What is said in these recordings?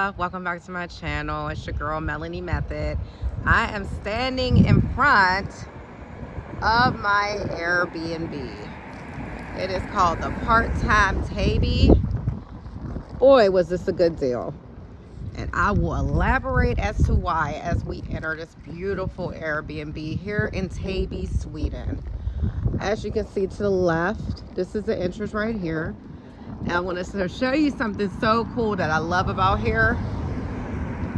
love, welcome back to my channel. It's your girl Melanie Method. I am standing in front of my Airbnb. It is called the Part-Time TABY. Boy, was this a good deal. And I will elaborate as to why as we enter this beautiful Airbnb here in Täby, Sweden. As you can see to the left, this is the entrance right here. And I want to show you something so cool that I love about here.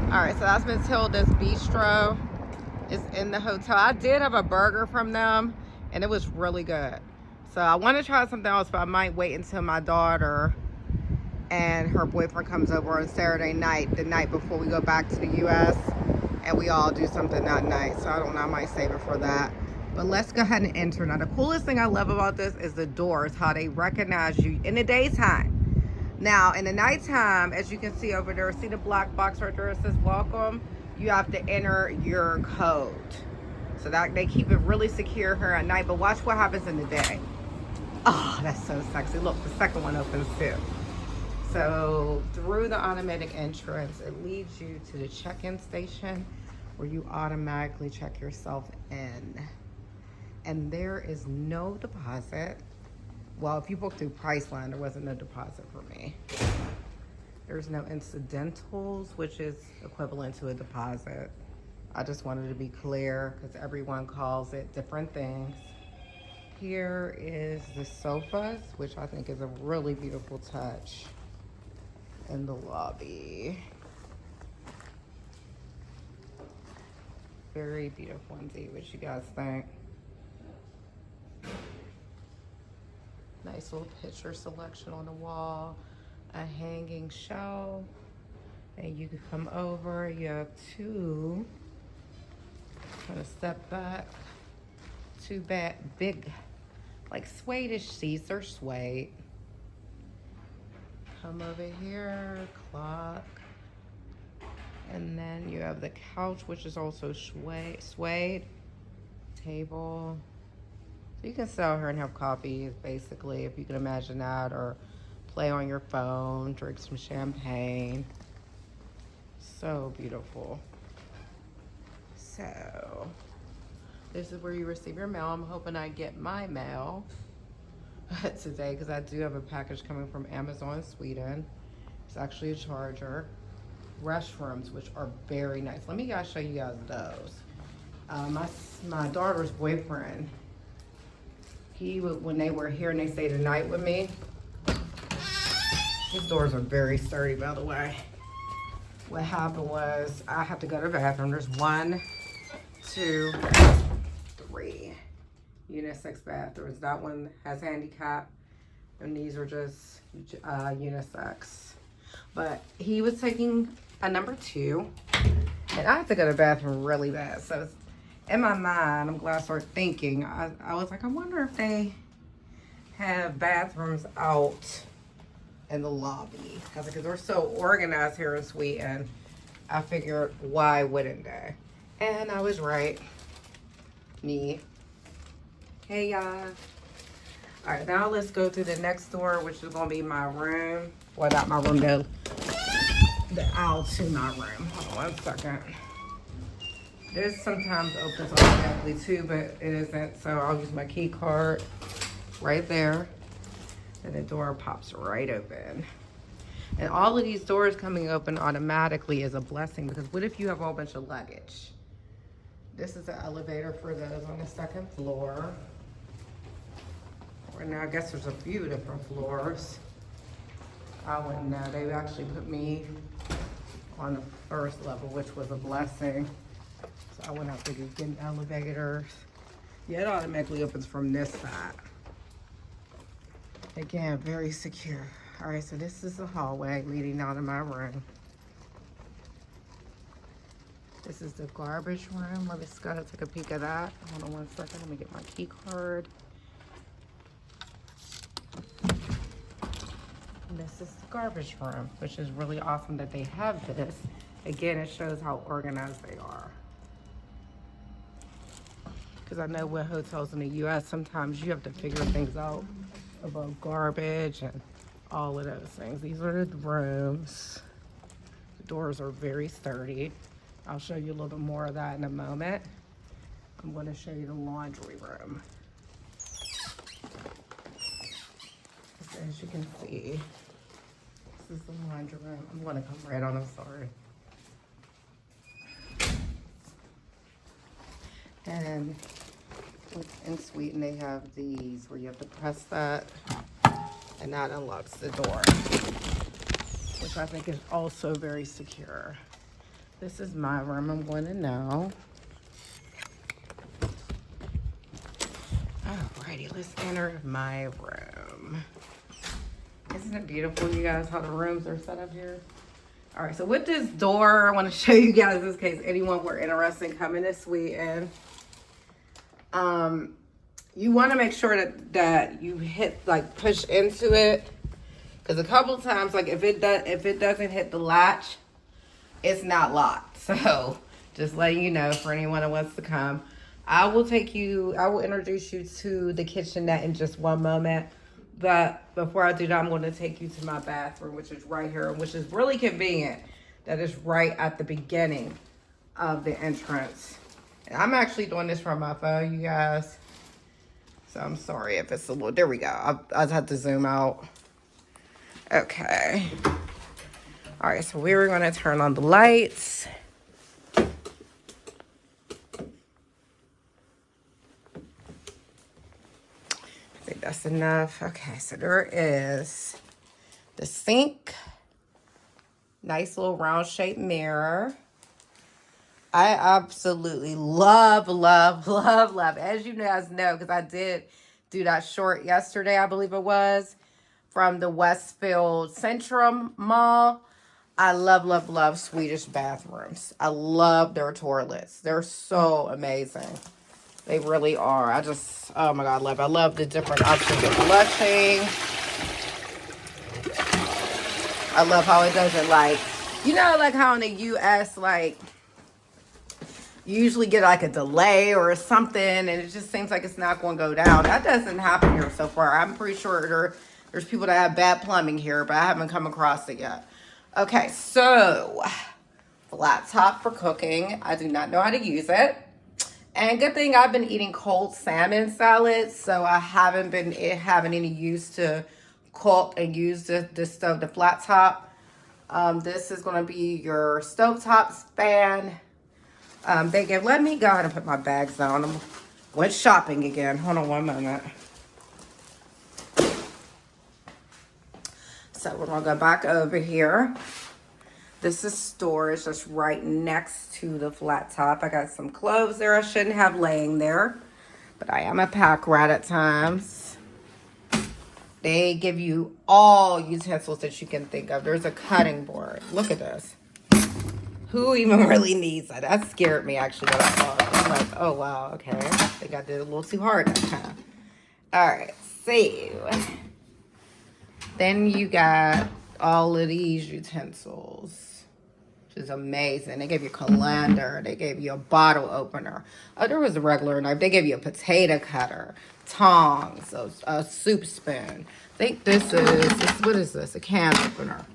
All right, so that's Matilda's Bistro. It's in the hotel. I did have a burger from them, and it was really good. So I want to try something else, but I might wait until my daughter and her boyfriend comes over on Saturday night, the night before we go back to the U.S., and we all do something that night. So I don't know, I might save it for that. But let's go ahead and enter. Now, the coolest thing I love about this is the doors, how they recognize you in the daytime. Now, in the nighttime, as you can see over there, see the black box right there, it says welcome. You have to enter your code. So that they keep it really secure here at night. But watch what happens in the day. Oh, that's so sexy. Look, the second one opens too. So through the automatic entrance, it leads you to the check-in station where you automatically check yourself in. And there is no deposit. Well, if you book through Priceline, there wasn't no deposit for me. There's no incidentals, which is equivalent to a deposit. I just wanted to be clear because everyone calls it different things. Here is the sofas, which I think is a really beautiful touch in the lobby. Very beautiful indeed. What you guys think? Nice little picture selection on the wall, a hanging shelf, and you can come over. You have two, kind of step back, two big, like suede-ish seats. They're suede. Come over here, clock, and then you have the couch, which is also suede, table. So you can sit out here and have coffee, basically, if you can imagine that, or play on your phone, drink some champagne. So beautiful. So this is where you receive your mail. I'm hoping I get my mail today because I do have a package coming from Amazon Sweden. It's actually a charger. Restrooms, which are very nice. Let me show you guys those. My daughter's boyfriend, he would, when they were here and they stayed the night with me, his doors are very sturdy, by the way. What happened was I had to go to the bathroom. There's 1, 2, 3 unisex bathrooms. That one has handicap, and these are just unisex. But he was taking a number 2, and I had to go to the bathroom really bad. So it's, in my mind, I'm glad I started thinking. I was like, I wonder if they have bathrooms out in the lobby. Because they're so organized here in Sweden. I figured, why wouldn't they? And I was right. Me. Hey, y'all. All right, now let's go to the next door, which is going to be my room. Well, not my room, though. The aisle to my room. Hold on 1 second. This sometimes opens automatically too, but it isn't. So I'll use my key card right there. And the door pops right open. And all of these doors coming open automatically is a blessing, because what if you have a whole bunch of luggage? This is the elevator for those on the 2nd floor. Right now, I guess there's a few different floors. I wouldn't know. They actually put me on the 1st level, which was a blessing. So I wouldn't have to get elevators. Yeah, it automatically opens from this side. Again, very secure. All right, so this is the hallway leading out of my room. This is the garbage room. Let's go take a peek at that. Hold on 1 second. Let me get my key card. And this is the garbage room, which is really awesome that they have this. Again, it shows how organized they are. Because I know with hotels in the U.S., sometimes you have to figure things out about garbage and all of those things. These are the rooms. Doors are very sturdy. I'll show you a little bit more of that in a moment. I'm going to show you the laundry room. As you can see, this is the laundry room. I'm going to come right on, I'm sorry. And in Sweden, they have these where you have to press that, and that unlocks the door, which I think is also very secure. This is my room. I'm going to now. Alrighty, let's enter my room. Isn't it beautiful, you guys, how the rooms are set up here? All right, so with this door, I want to show you guys in case anyone were interested in coming to Sweden. You want to make sure that you hit, like, push into it, because a couple of times, like, if it doesn't hit the latch, it's not locked. So just letting you know, for anyone that wants to come, I will introduce you to the kitchenette in just one moment. But before I do that, I'm going to take you to my bathroom, which is right here, which is really convenient. That is right at the beginning of the entrance. And I'm actually doing this from my phone, you guys. So I'm sorry if it's a little, there we go. I just have to zoom out. Okay. All right, so we were going to turn on the lights. I think that's enough. Okay, so there is the sink. Nice little round shaped mirror. I absolutely love, love, love, love. As you guys know, because I did do that short yesterday, I believe it was, from the Westfield Centrum Mall. I love, love, love Swedish bathrooms. I love their toilets. They're so amazing. They really are. Oh my God, I love the different options of flushing. I love how it doesn't, like, you know, like how in the U.S., like, you usually get like a delay or something, and it just seems like it's not going to go down. That doesn't happen here so far. I'm pretty sure there's people that have bad plumbing here, but I haven't come across it yet. Okay, so flat top for cooking. I do not know how to use it. And good thing I've been eating cold salmon salads, so I haven't been having any use to cook and use the flat top. This is going to be your stovetop span. Let me go ahead and put my bags down. I went shopping again. Hold on one moment. So we're going to go back over here. This is storage that's right next to the flat top. I got some clothes there I shouldn't have laying there, but I am a pack rat at times. They give you all utensils that you can think of. There's a cutting board. Look at this. Who even really needs that? That scared me, actually, that I thought. I'm like, oh, wow, okay. I think I did a little too hard that time. All right, so then you got all of these utensils, which is amazing. They gave you a colander. They gave you a bottle opener. Oh, there was a regular knife. They gave you a potato cutter, tongs, a soup spoon. I think this is, what is this? A can opener.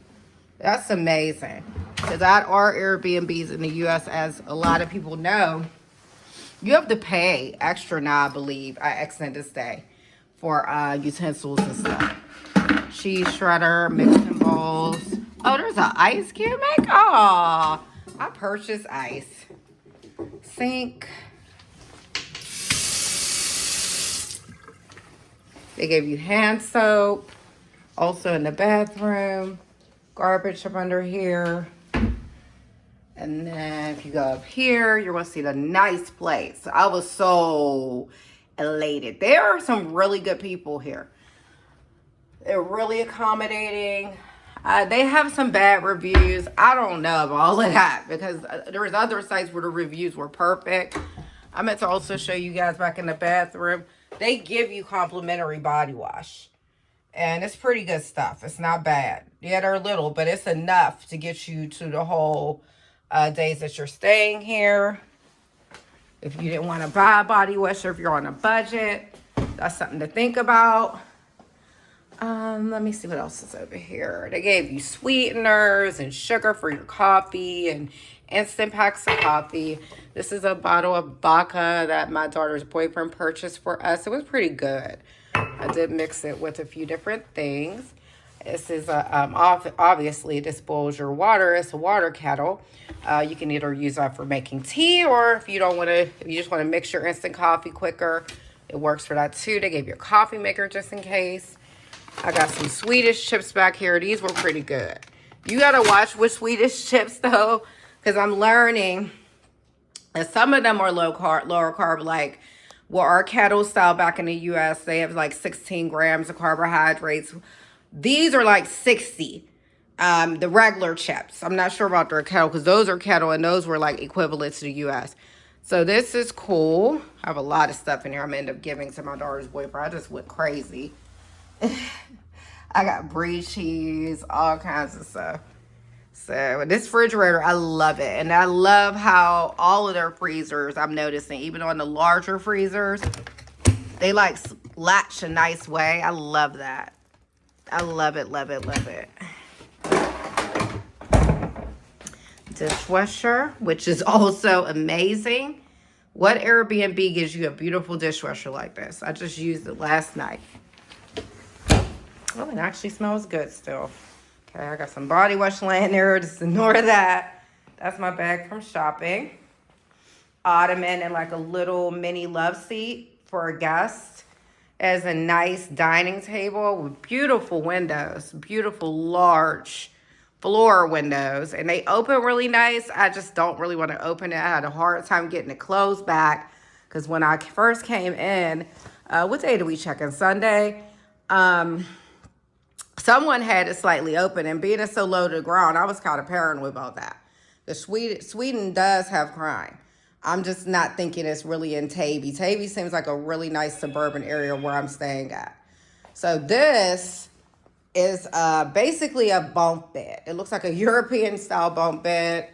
That's amazing. Because at our Airbnbs in the U.S., as a lot of people know, you have to pay extra now, I believe, at extended stay for utensils and stuff. Cheese shredder, mixing bowls. Oh, there's an ice cube make. Oh, I purchased ice. Sink. They gave you hand soap. Also in the bathroom. Garbage up under here. And then if you go up here, you're going to see the nice place. I was so elated. There are some really good people here. They're really accommodating. They have some bad reviews. I don't know about all of that because there was other sites where the reviews were perfect. I meant to also show you guys back in the bathroom. They give you complimentary body wash. And it's pretty good stuff. It's not bad. Yeah, they're little, but it's enough to get you to the whole days that you're staying here. If you didn't want to buy a body wash or if you're on a budget, that's something to think about. Let me see what else is over here. They gave you sweeteners and sugar for your coffee and instant packs of coffee. This is a bottle of vodka that my daughter's boyfriend purchased for us. It was pretty good. I did mix it with a few different things. This is obviously this boils your water. It's a water kettle. You can either use that for making tea, or if you don't want to, if you just want to mix your instant coffee quicker, it works for that too. They gave you a coffee maker just in case. I got some Swedish chips back here. These were pretty good. You got to watch with Swedish chips, though, because I'm learning that some of them are lower carb, like our kettle style back in the U.S. They have like 16 grams of carbohydrates. These are like 60, the regular chips. I'm not sure about their kettle because those are kettle and those were like equivalent to the U.S. So this is cool. I have a lot of stuff in here I'm going to end up giving to my daughter's boyfriend. I just went crazy. I got brie cheese, all kinds of stuff. So this refrigerator, I love it. And I love how all of their freezers, I'm noticing, even on the larger freezers, they like latch a nice way. I love that. I love it, love it, love it. Dishwasher, which is also amazing. What Airbnb gives you a beautiful dishwasher like this? I just used it last night. Oh, it actually smells good still. Okay, I got some body wash laying there. Just ignore that. That's my bag from shopping. Ottoman and like a little mini love seat for a guest. As a nice dining table with beautiful windows. Beautiful large floor windows. And they open really nice. I just don't really want to open it. I had a hard time getting it closed back. Because when I first came in, what day did we check in? Sunday? Someone had it slightly open, and being it so low to the ground, I was kind of paranoid about that. The Sweden does have crime. I'm just not thinking it's really in Täby. Täby seems like a really nice suburban area where I'm staying at. So this is basically a bunk bed. It looks like a European style bunk bed.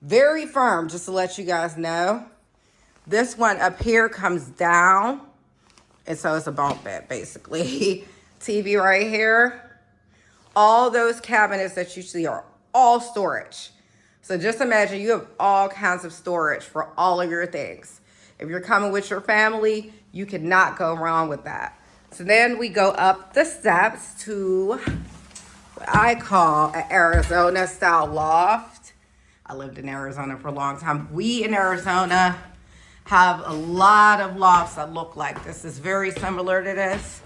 Very firm, just to let you guys know. This one up here comes down. And so it's a bunk bed, basically. TV right here. All those cabinets that you see are all storage. So just imagine you have all kinds of storage for all of your things. If you're coming with your family, you cannot go wrong with that. So then we go up the steps to what I call an Arizona style loft. I lived in Arizona for a long time. We in Arizona have a lot of lofts that look like this. It's very similar to this.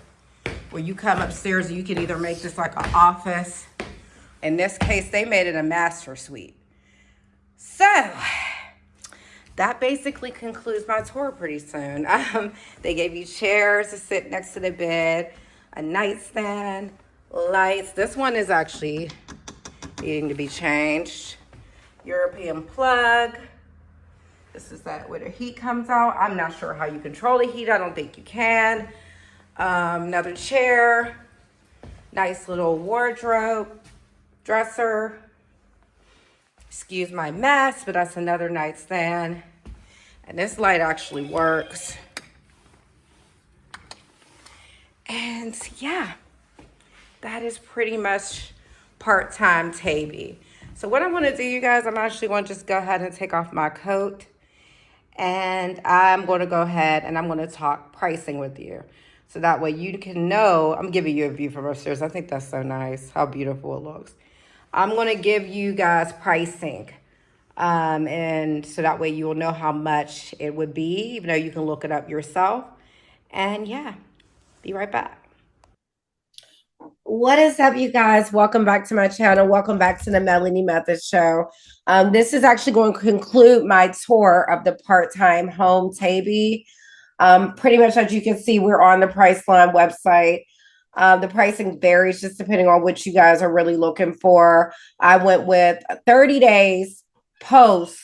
Where you come upstairs, you can either make this like an office. In this case, they made it a master suite. So, that basically concludes my tour pretty soon. They gave you chairs to sit next to the bed, a nightstand, lights. This one is actually needing to be changed. European plug. This is that where the heat comes out. I'm not sure how you control the heat. I don't think you can. Another chair, nice little wardrobe, dresser. Excuse my mess, but that's another nightstand. And this light actually works. And yeah, that is pretty much Part-Time TABY. So what I'm going to do, you guys, I'm actually going to just go ahead and take off my coat. And I'm going to go ahead and I'm going to talk pricing with you. So that way you can know, I'm giving you a view from upstairs. I think that's so nice, how beautiful it looks. I'm going to give you guys pricing. And so that way you will know how much it would be, even though you can look it up yourself. And yeah, be right back. What is up, you guys? Welcome back to my channel. Welcome back to the Melanie Method Show. This is actually going to conclude my tour of the Part-Time Home TABY. Pretty much as you can see, we're on the Priceline website. The pricing varies just depending on what you guys are really looking for. I went with 30 days post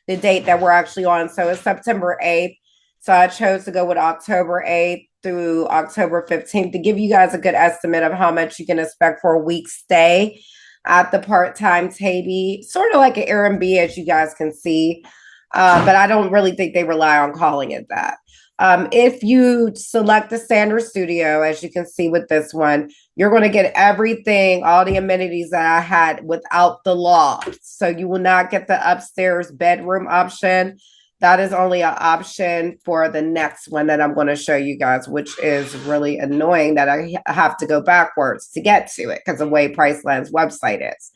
the date that we're actually on. So it's September 8th. So I chose to go with October 8th through October 15th to give you guys a good estimate of how much you can expect for a week's stay at the Part-Time TABY. Sort of like an Airbnb, as you guys can see. But I don't really think they rely on calling it that. If you select the standard studio, as you can see with this one, you're going to get everything, all the amenities that I had without the loft. So you will not get the upstairs bedroom option. That is only an option for the next one that I'm going to show you guys, which is really annoying that I have to go backwards to get to it because of the way Priceland's website is.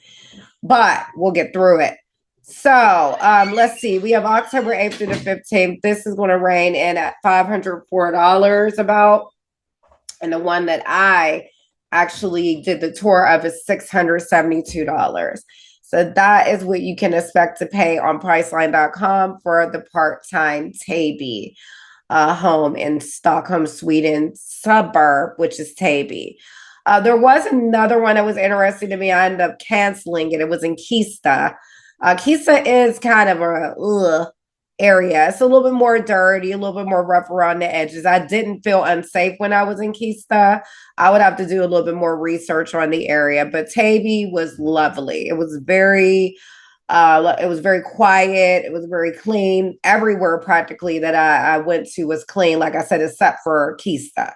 But we'll get through it. So let's see. We have October 8th through the 15th. This is going to reign in at $504 about. And the one that I actually did the tour of is $672. So that is what you can expect to pay on Priceline.com for the Part-Time TABY home in Stockholm, Sweden suburb, which is Täby. There was another one that was interesting to me. I ended up canceling it. It was in Kista. Kista is kind of a area. It's a little bit more dirty, a little bit more rough around the edges. I didn't feel unsafe when I was in Kista. I would have to do a little bit more research on the area, but Täby was lovely. It was very quiet. It was very clean. Everywhere practically that I went to was clean, like I said, except for Kista.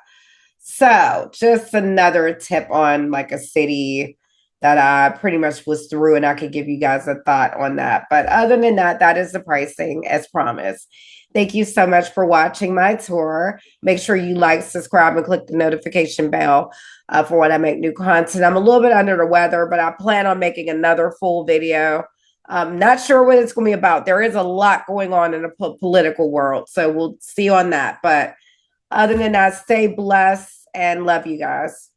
So just another tip on like a city that I pretty much was through, and I could give you guys a thought on that. But other than that, that is the pricing as promised. Thank you so much for watching my tour. Make sure you like, subscribe, and click the notification bell for when I make new content. I'm a little bit under the weather, but I plan on making another full video. I'm not sure what it's going to be about. There is a lot going on in the political world, so we'll see on that. But other than that, stay blessed and love you guys.